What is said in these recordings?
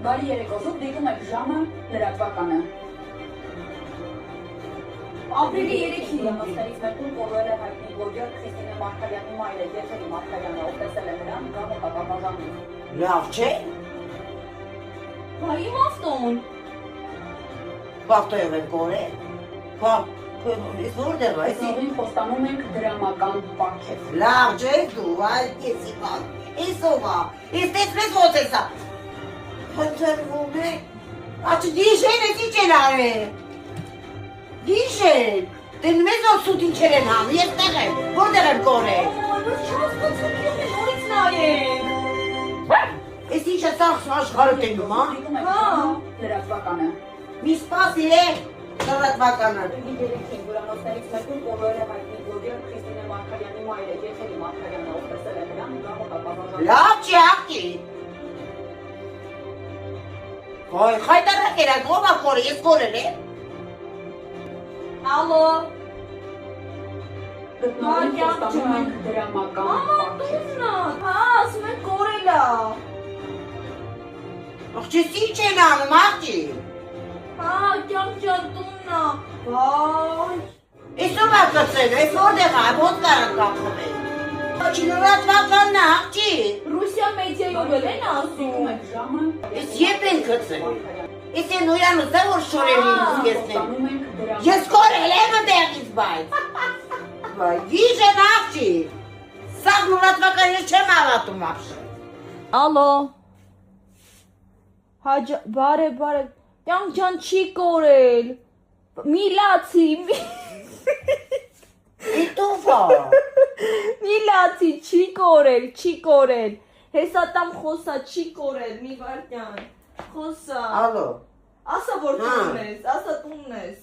Բարի երեկոզով դիտում եք ժամը լրատվականը։ Ապրիլի 3-ին ըստերից մեկում կորել է հայտնի բլոգեր Քրիստինե Մարգարյանի մայրը, Եթերի Մարգարյանը, ով տեսել է նրան գամը կապապազանին։ Լավ չէ։ Բա իմ ավտոն։ Բախտով է կորել։ Ես որտեղ է, Այսօրին խոստանում ենք դրամական պարգև։ լավ չէ դու, այլ եսի բան։ Իսովա, ես տեսնես ոնց է սա։ Խնդրվում է։ Աչի դիշեն ես ինչ են արել։ Դիշեն։ Դե մեզ որ սուտ ինչեր են համ, ես տեղ եմ, որտեղ եմ կորել։ Բայց չհասկացում եմ նորից նայեք։ Ես ինչ է սաղ աշխարհը տենում, հա։ Դիտում եք լրատվականը։ Մի սպասի է, լրատվականը։ Ապրիլի 3-ին հյուրանոցներից մեկում կորել է հայտնի բլոգեր Քրիստինե Մարգարյանի մայրը, Եթերի Մարգարյանը, ով տեսել է նրան գամը կապապազանին։ Լավ չի աղջի։ Ոյ, խայտարակ էր այդ ով ակորը, ես կորել եմ։ Ալո։ Գտնողին խոստանում ենք դրամական պարգև։ Հա, ասում են կորել է։ Աղջիս ինչ են անում, աղջի։ Հա, կյանք ջան տունն է։ Վայ։ Ես ով է կծել, ես որտեղ է, ոնց կարան կապխվել։ Աղջի լրատվականն է, աղջի։ Ռուսիա մեդիայով էլ են ասում։ Ժամը Ես ետ են կծել։ Ես են ուրանուց է որ շորել ինձ կեսնեմ։ Ես կորել եմ ընդեղից բայց։ Վայ, դիշ են աղջի։ Սաղ լրատվական ես չեմ ավատում աղջի։ Ալո։ Բարև։ Կյանք ջան չի կորել։ Միլացի։ Իտուվա։ Միլացի չի կորել։ Հեսա տամ խոսա չի կորել, մի վարդյան։ Խոսա։ Ալո։ Ասա որ տունն ես։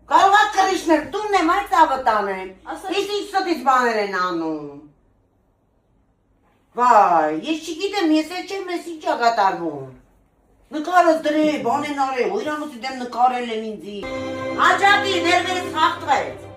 Կարող է կրիշներ, տունն եմ այդ ավտան են։ Ասա- Ես ինչ սոտից բաներ են անում։ Վայ, ես չգիտեմ, ես էլ չեմ ես ինչ ակատարվում։ Նկարս դրե, բան են արել, իրանոցի դեմ նկարել են ինձի։ Աջատի, ներվերս խաղթվեց։